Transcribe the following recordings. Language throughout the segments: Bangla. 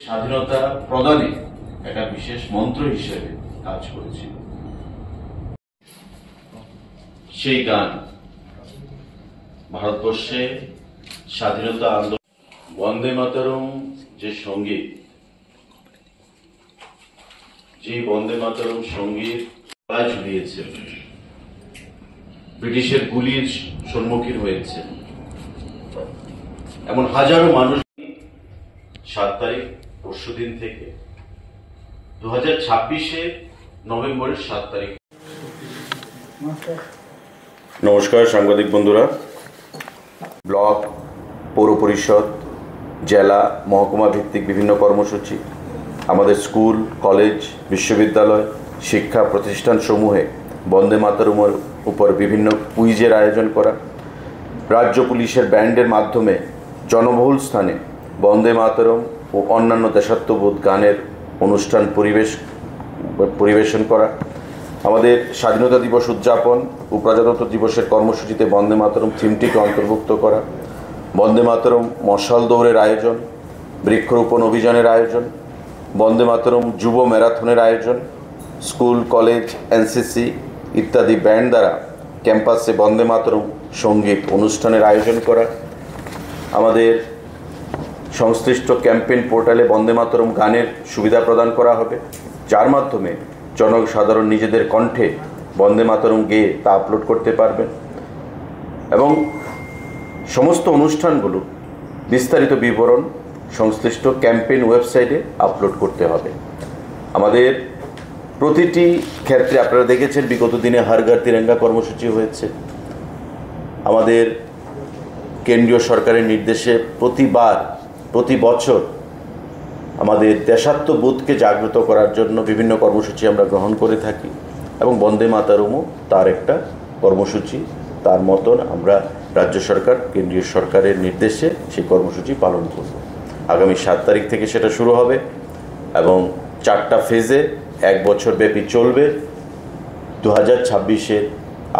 স্বাধীনতা প্রদানে একটা বিশেষ মন্ত্র হিসেবে কাজ করেছিল। সেই গান ভারতবর্ষে স্বাধীনতা আন্দোলন বন্দে মাতরম যে সঙ্গীত, যে বন্দে মাতরম সঙ্গীত গলায় ঝুলিয়েছে, ব্রিটিশের গুলির সম্মুখীন হয়েছে এমন হাজারো মানুষ 7 তারিখ পরশুদিন থেকে 2026 নভেম্বরের 7 তারিখ। নমস্কার সাংবাদিক বন্ধুরা। ব্লক, পৌর পরিষদ, জেলা, মহকুমা ভিত্তিক বিভিন্ন কর্মসূচি, আমাদের স্কুল, কলেজ, বিশ্ববিদ্যালয়, শিক্ষা প্রতিষ্ঠান সমূহে বন্দে মাতরমের উপর বিভিন্ন কুইজের আয়োজন করা, রাজ্য পুলিশের ব্যান্ডের মাধ্যমে জনবহুল স্থানে বন্দে মাতরম ও অন্যান্য দেশাত্মবোধ গানের অনুষ্ঠান পরিবেশন করা, আমাদের স্বাধীনতা দিবস উদযাপন ও প্রজাতন্ত্র দিবসের কর্মসূচিতে বন্দে মাতরম থিমটিকে অন্তর্ভুক্ত করা, বন্দে মাতরম মশাল দৌড়ের আয়োজন, বৃক্ষরোপণ অভিযানের আয়োজন, বন্দে মাতরম যুব ম্যারাথনের আয়োজন, স্কুল, কলেজ, এনসিসি ইত্যাদি ব্যান্ড দ্বারা ক্যাম্পাসে বন্দে মাতরম সঙ্গীত অনুষ্ঠানের আয়োজন করা, আমাদের সংশ্লিষ্ট ক্যাম্পেইন পোর্টালে বন্দে মাতরম গানের সুবিধা প্রদান করা হবে, যার মাধ্যমে জনসাধারণ নিজেদের কণ্ঠে বন্দে মাতরম গেয়ে তা আপলোড করতে পারবেন এবং সমস্ত অনুষ্ঠানগুলো বিস্তারিত বিবরণ সংশ্লিষ্ট ক্যাম্পেইন ওয়েবসাইটে আপলোড করতে হবে। আমাদের প্রতিটি ক্ষেত্রে আপনারা দেখেছেন বিগত দিনে হর ঘর তিরঙ্গা কর্মসূচি হয়েছে। আমাদের কেন্দ্রীয় সরকারের নির্দেশে প্রতি বছর আমাদের দেশাত্মবোধকে জাগ্রত করার জন্য বিভিন্ন কর্মসূচি আমরা গ্রহণ করে থাকি এবং বন্দে মাতরমও তার একটা কর্মসূচি। তার মতন আমরা রাজ্য সরকার, কেন্দ্রীয় সরকারের নির্দেশে সেই কর্মসূচি পালন করব। আগামী 7 তারিখ থেকে সেটা শুরু হবে এবং 4টা ফেজে 1 বছর ব্যাপী চলবে। 2026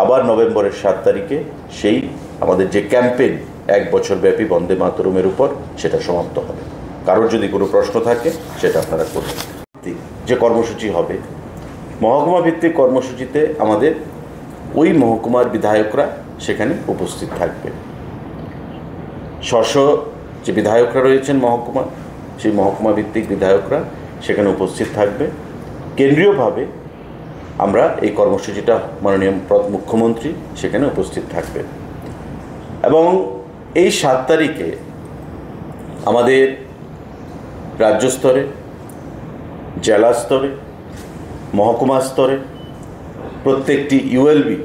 আবার নভেম্বরের 7 তারিখে সেই আমাদের যে ক্যাম্পেইন 1 বছর ব্যাপী বন্দে মাতরমের উপর সেটা সমাপ্ত হবে। কারোর যদি কোনো প্রশ্ন থাকে সেটা আপনারা করবেন। যে কর্মসূচি হবে মহকুমা ভিত্তিক কর্মসূচিতে আমাদের ওই মহকুমার বিধায়করা সেখানে উপস্থিত থাকবে। যে বিধায়করা রয়েছেন মহকুমা, সেই মহকুমা ভিত্তিক বিধায়করা সেখানে উপস্থিত থাকবে। কেন্দ্রীয়ভাবে আমরা এই কর্মসূচিটা মাননীয় মুখ্যমন্ত্রী সেখানে উপস্থিত থাকবে এবং এই 7 তারিখে আমাদের রাজ্য স্তরে, জেলা স্তরে, মহকুমা স্তরে প্রত্যেকটি ইউএলবি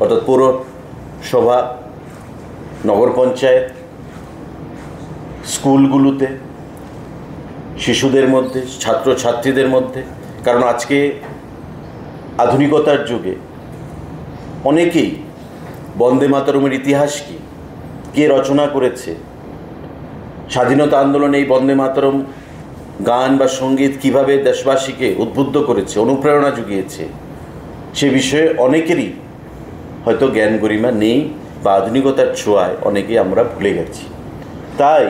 অর্থাৎ পৌরসভা, নগর পঞ্চায়েত, স্কুলগুলোতে শিশুদের মধ্যে, ছাত্রছাত্রীদের মধ্যে, কারণ আজকে আধুনিকতার যুগে অনেকেই বন্দে মাতরমের ইতিহাস কি, কে রচনা করেছে, স্বাধীনতা আন্দোলনে এই বন্দে মাতরম গান বা সঙ্গীত কিভাবে দেশবাসীকে উদ্বুদ্ধ করেছে, অনুপ্রেরণা জুগিয়েছে, সে বিষয়ে অনেকেরই হয়তো জ্ঞান গরিমা নেই বা আধুনিকতার ছোঁয়ায় অনেকেই আমরা ভুলে গেছি। তাই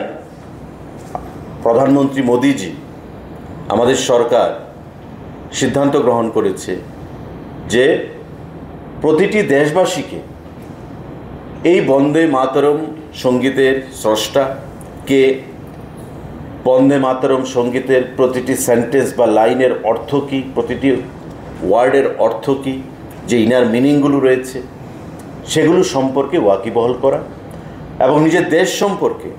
প্রধানমন্ত্রী মোদিজি, আমাদের সরকার সিদ্ধান্ত গ্রহণ করেছে যে প্রতিটি দেশবাসীকে এই বন্দে মাতরম সঙ্গীতের স্রষ্টা কে, বন্দে মাতরম সঙ্গীতের প্রতিটি সেন্টেন্স বা লাইনের অর্থ কী, প্রতিটি ওয়ার্ডের অর্থ কী, যে ইনার মিনিংগুলো রয়েছে সেগুলো সম্পর্কে ওয়াকিবহাল করা এবং নিজের দেশ সম্পর্কে,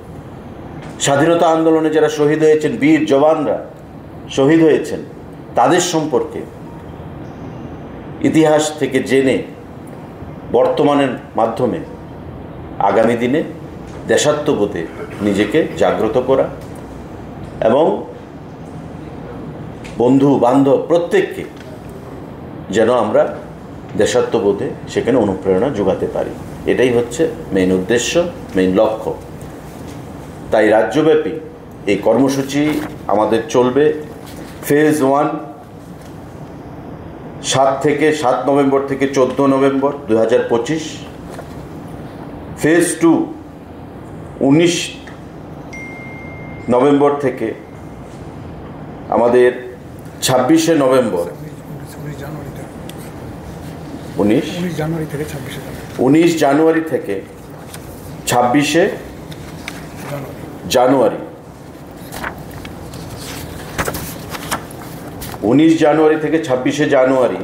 স্বাধীনতা আন্দোলনে যারা শহীদ হয়েছেন, বীর জওয়ানরা শহীদ হয়েছেন, তাদের সম্পর্কে ইতিহাস থেকে জেনে বর্তমানের মাধ্যমে আগামী দিনে দেশাত্মবোধে নিজেকে জাগ্রত করা এবং বন্ধু বান্ধব প্রত্যেককে যেন আমরা দেশাত্মবোধে সেখানে অনুপ্রেরণা যোগাতে পারি, এটাই হচ্ছে মেইন উদ্দেশ্য, মেইন লক্ষ্য। তাই রাজ্যব্যাপী এই কর্মসূচি আমাদের চলবে। ফেজ 1 7 নভেম্বর থেকে 14 নভেম্বর 2025, ফেজ 2 19 নভেম্বর থেকে আমাদের 26শে নভেম্বর 19 জানুয়ারি থেকে 26শে জানুয়ারি 19 জানুয়ারি থেকে 26শে জানুয়ারি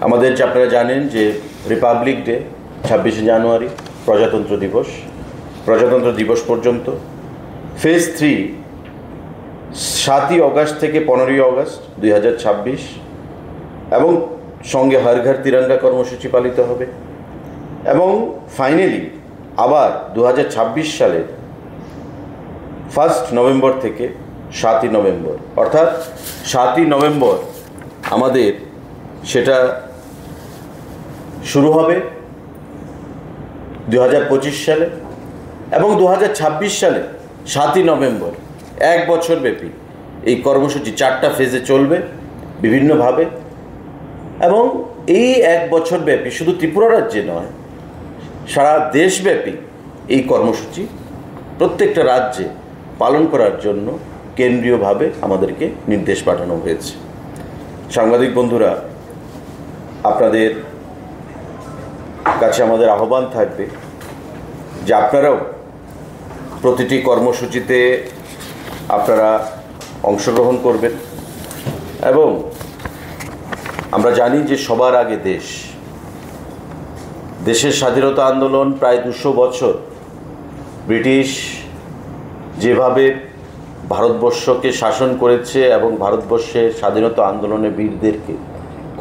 আমাদের, যে আপনারা জানেন যে রিপাবলিক ডে 26শে জানুয়ারি, প্রজাতন্ত্র দিবস পর্যন্ত। ফেজ 3 7ই অগাস্ট থেকে 15ই অগাস্ট 2026, এবং সঙ্গে হর ঘর তিরঙ্গা কর্মসূচি পালিত হবে। এবং ফাইনালি আবার 2026 সালের 1 নভেম্বর থেকে 7ই নভেম্বর, অর্থাৎ 7ই নভেম্বর আমাদের সেটা শুরু হবে 2025 সালে, এবং 2026 সালে 7ই নভেম্বর 1 বছর ব্যাপী এই কর্মসূচি 4টা ফেজে চলবে বিভিন্নভাবে। এবং এই 1 বছর ব্যাপী শুধু ত্রিপুরা রাজ্যে নয়, সারা দেশব্যাপী এই কর্মসূচি প্রত্যেকটা রাজ্যে পালন করার জন্য কেন্দ্রীয়ভাবে আমাদেরকে নির্দেশ পাঠানো হয়েছে। সাংবাদিক বন্ধুরা, আপনাদের কাছে আমাদের আহ্বান থাকবে যে আপনারাও প্রতিটি কর্মসূচিতে আপনারা অংশগ্রহণ করবেন। এবং আমরা জানি যে সবার আগে দেশের স্বাধীনতা আন্দোলন প্রায় 200 বছর ব্রিটিশ যেভাবে ভারতবর্ষকে শাসন করেছে এবং ভারতবর্ষের স্বাধীনতা আন্দোলনে বীরদেরকে,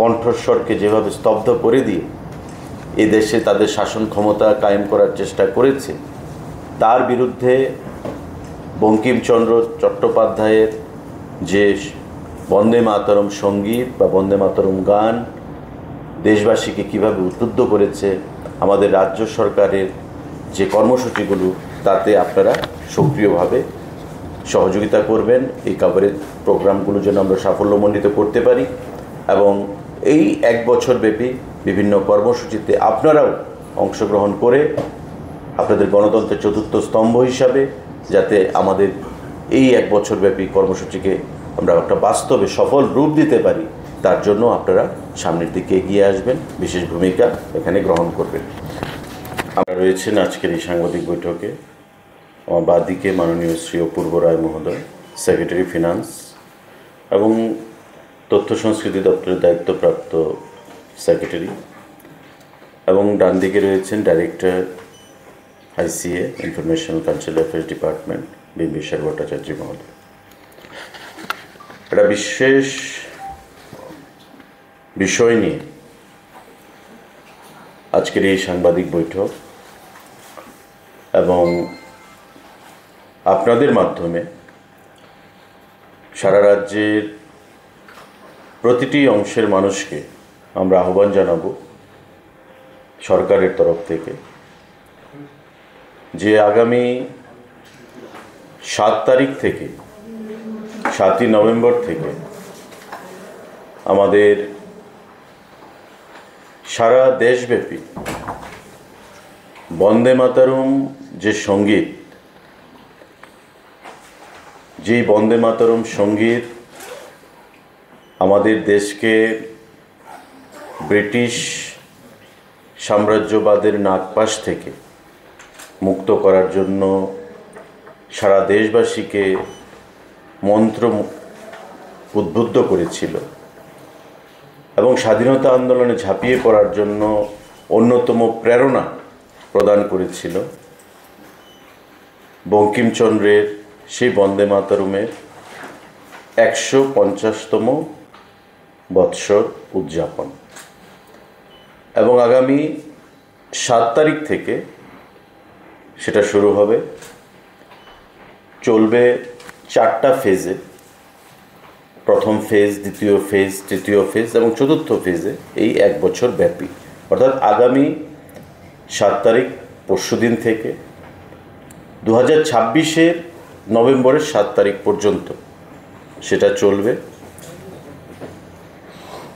কণ্ঠস্বরকে যেভাবে স্তব্ধ করে দিয়ে এই দেশে তাদের শাসন ক্ষমতা কায়েম করার চেষ্টা করেছে, তার বিরুদ্ধে বঙ্কিমচন্দ্র চট্টোপাধ্যায়ের যে বন্দে মাতরম সঙ্গীত বা বন্দে মাতরম গান দেশবাসীকে কিভাবে উদ্বুদ্ধ করেছে, আমাদের রাজ্য সরকারের যে কর্মসূচিগুলো, তাতে আপনারা সক্রিয়ভাবে সহযোগিতা করবেন। এই কভারেজ প্রোগ্রামগুলো যেন আমরা সাফল্যমণ্ডিত করতে পারি, এবং এই 1 বছর ব্যাপী বিভিন্ন কর্মসূচিতে আপনারাও অংশগ্রহণ করে আপনাদের গণতন্ত্রের চতুর্থ স্তম্ভ হিসাবে যাতে আমাদের এই 1 বছর ব্যাপী কর্মসূচিকে আমরা একটা বাস্তবে সফল রূপ দিতে পারি, তার জন্য আপনারা সামনের দিকে এগিয়ে আসবেন, বিশেষ ভূমিকা এখানে গ্রহণ করবেন। আমরা রয়েছেন আজকের এই সাংবাদিক বৈঠকে। আমার বাদিকে মাননীয় শ্রী অপূর্ব রায় মহোদয়, সেক্রেটারি ফিনান্স এবং তথ্য সংস্কৃতি দপ্তরের দায়িত্বপ্রাপ্ত সেক্রেটারি, এবং ডান দিকে রয়েছেন director ICA information cultural affairs department Bimbisara Bhattacharya মহোদয়। একটা বিশেষ বিষয় নিয়ে আজকের এই সাংবাদিক বৈঠক, এবং আপনাদের মাধ্যমে সারা রাজ্যের প্রতিটি অংশের মানুষকে আমরা আহ্বান জানাবো সরকারের তরফ থেকে যে আগামী 7 তারিখ থেকে 7ই নভেম্বর থেকে আমাদের সারা দেশব্যাপী বন্দে মাতরম যে সঙ্গীত, যেই বন্দে মাতরম সঙ্গীত আমাদের দেশকে ব্রিটিশ সাম্রাজ্যবাদের নাগপাশ থেকে মুক্ত করার জন্য সারা দেশবাসীকে মন্ত্র উদ্বুদ্ধ করেছিল, এবং স্বাধীনতা আন্দোলনে ঝাঁপিয়ে পড়ার জন্য অন্যতম প্রেরণা প্রদান করেছিল বঙ্কিমচন্দ্রের সেই বন্দে মাতরমের 150তম বৎসর উদযাপন। এবং আগামী 7 তারিখ থেকে সেটা শুরু হবে, চলবে 4টা ফেজে। প্রথম ফেজ, দ্বিতীয় ফেজ, তৃতীয় ফেজ এবং চতুর্থ ফেজে এই 1 বছর ব্যাপী, অর্থাৎ আগামী 7 তারিখ পরশুদিন থেকে 2026-এর নভেম্বরের 7 তারিখ পর্যন্ত সেটা চলবে।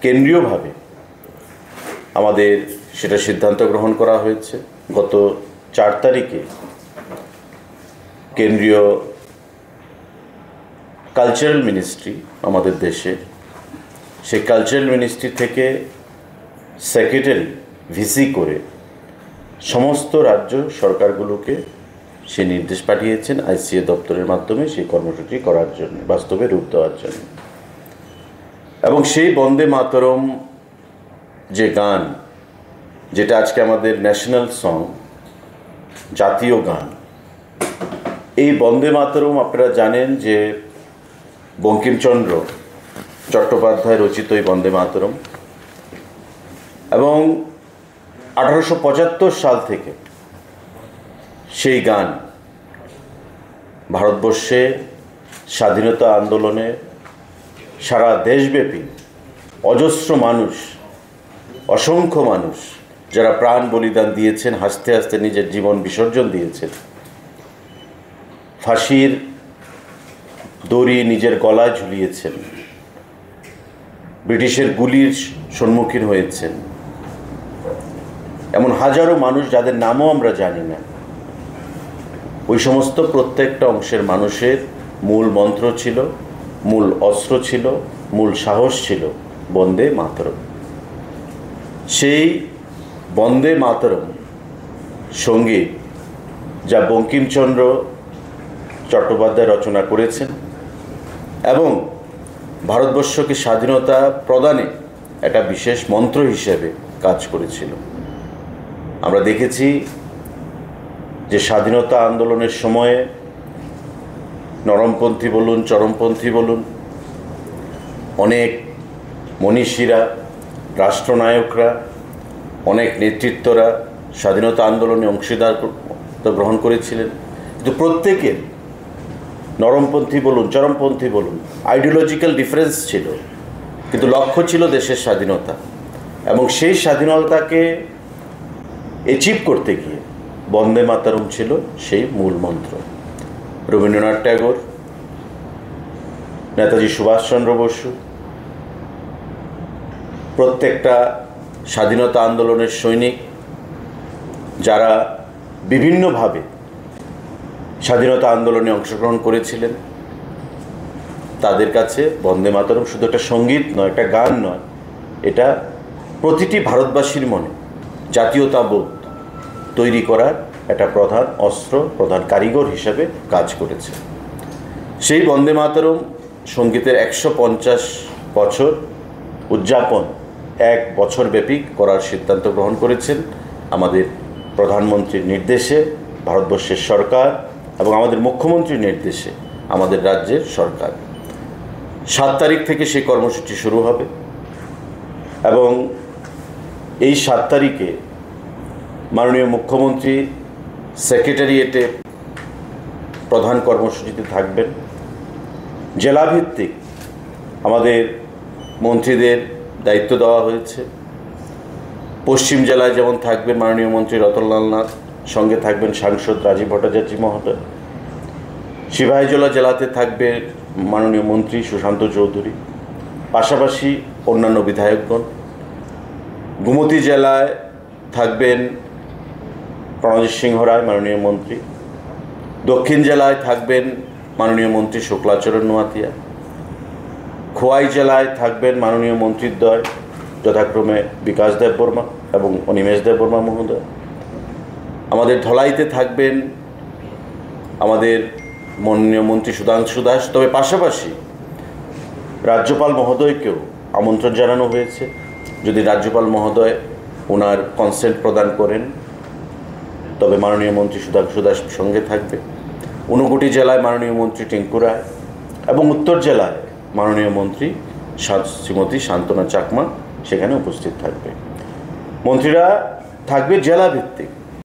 কেন্দ্রীয়ভাবে আমাদের সেটা সিদ্ধান্ত গ্রহণ করা হয়েছে। গত 4 তারিখে কেন্দ্রীয় কালচারাল মিনিস্ট্রি আমাদের দেশে, সেই কালচারাল মিনিস্ট্রি থেকে সেক্রেটারি ভিসি করে সমস্ত রাজ্য সরকারগুলোকে সে নির্দেশ পাঠিয়েছেন আইসিএ দপ্তরের মাধ্যমে সেই কর্মসূচি করার জন্য, বাস্তবে রূপ দেওয়ার জন্য। এবং সেই বন্দে মাতরম যে গান, যেটা আজকে আমাদের ন্যাশনাল সং, জাতীয় গান, এই বন্দে মাতরম আপনারা জানেন যে বঙ্কিমচন্দ্র চট্টোপাধ্যায় রচিত এই বন্দে মাতরম, এবং 1875 সাল থেকে সেই গান ভারতবর্ষে স্বাধীনতা আন্দোলনে সারা দেশব্যাপী অজস্র মানুষ, অসংখ্য মানুষ যারা প্রাণ বলিদান দিয়েছেন, হাসতে হাসতে নিজের জীবন বিসর্জন দিয়েছেন, ফাঁসির দড়ি নিজের গলায় ঝুলিয়েছেন, ব্রিটিশের গুলির সম্মুখীন হয়েছেন, এমন হাজারো মানুষ যাদের নামও আমরা জানি না, ওই সমস্ত প্রত্যেকটা অংশের মানুষের মূল মন্ত্র ছিল, মূল অস্ত্র ছিল, মূল সাহস ছিল বন্দে মাতরম। সেই বন্দে মাতরম সঙ্গীত যা বঙ্কিমচন্দ্র চট্টোপাধ্যায় রচনা করেছেন এবং ভারতবর্ষকে স্বাধীনতা প্রদানে একটা বিশেষ মন্ত্র হিসেবে কাজ করেছিল। আমরা দেখেছি যে স্বাধীনতা আন্দোলনের সময়ে নরমপন্থী বলুন, চরমপন্থী বলুন, অনেক মনীষীরা, রাষ্ট্রনায়করা, অনেক নেতৃত্বরা স্বাধীনতা আন্দোলনে অংশীদার গ্রহণ করেছিলেন, কিন্তু প্রত্যেকের নরমপন্থী বলুন, চরমপন্থী বলুন, আইডিওলজিক্যাল ডিফারেন্স ছিল, কিন্তু লক্ষ্য ছিল দেশের স্বাধীনতা। এবং সেই স্বাধীনতাকে অ্যাচিভ করতে গিয়ে বন্দে মাতরম ছিল সেই মূল মন্ত্র। রবীন্দ্রনাথ ট্যাগর, নেতাজি সুভাষচন্দ্র বসু, প্রত্যেকটা স্বাধীনতা আন্দোলনের সৈনিক যারা বিভিন্নভাবে স্বাধীনতা আন্দোলনে অংশগ্রহণ করেছিলেন, তাদের কাছে বন্দে মাতরম শুধু একটা সঙ্গীত নয়, একটা গান নয়, এটা প্রতিটি ভারতবাসীর মনে জাতীয়তাবোধ তৈরি করার একটা প্রধান অস্ত্র, প্রধান কারিগর হিসাবে কাজ করেছে। সেই বন্দে মাতরম সঙ্গীতের 150 বছর উদযাপন 1 বছর ব্যাপী করার সিদ্ধান্ত গ্রহণ করেছেন আমাদের প্রধানমন্ত্রীর নির্দেশে ভারতবর্ষের সরকার এবং আমাদের মুখ্যমন্ত্রীর নির্দেশে আমাদের রাজ্যের সরকার। 7 তারিখ থেকে সেই কর্মসূচি শুরু হবে এবং এই 7 তারিখে মাননীয় মুখ্যমন্ত্রী সেক্রেটারিয়েটে প্রধান কর্মসূচিতে থাকবেন। জেলাভিত্তিক আমাদের মন্ত্রীদের দায়িত্ব দেওয়া হয়েছে। পশ্চিম জেলায় যেমন থাকবেন মাননীয় মন্ত্রী রতনলাল নাথ, সঙ্গে থাকবেন সাংসদ রাজীব ভট্টাচার্য মহোদয়। সিপাহীজলা জেলাতে থাকবে মাননীয় মন্ত্রী সুশান্ত চৌধুরী, পাশাপাশি অন্যান্য বিধায়কগণ। গোমতী জেলায় থাকবেন প্রণজিৎ সিংহ রায় মাননীয় মন্ত্রী। দক্ষিণ জেলায় থাকবেন মাননীয় মন্ত্রী শুক্লাচরণ নোয়াতিয়া। খোয়াই জেলায় থাকবেন মাননীয় মন্ত্রীদ্বয় যথাক্রমে বিকাশ দেববর্মা এবং অনিমেষ দেববর্মা মহোদয়। আমাদের ধলাইতে থাকবেন আমাদের মাননীয় মন্ত্রী সুধাংশু দাস। তবে পাশাপাশি রাজ্যপাল মহোদয়কেও আমন্ত্রণ জানানো হয়েছে, যদি রাজ্যপাল মহোদয় ওনার কনসেন্ট প্রদান করেন তবে মাননীয় মন্ত্রী সুধাংশু দাস সঙ্গে থাকবে। ঊনকোটি জেলায় মাননীয় মন্ত্রী টিঙ্কু রায় এবং উত্তর জেলায় মাননীয় মন্ত্রী শ্রীমতী শান্তনা চাকমা সেখানে উপস্থিত থাকবে। মন্ত্রীরা থাকবে জেলাভিত্তিক,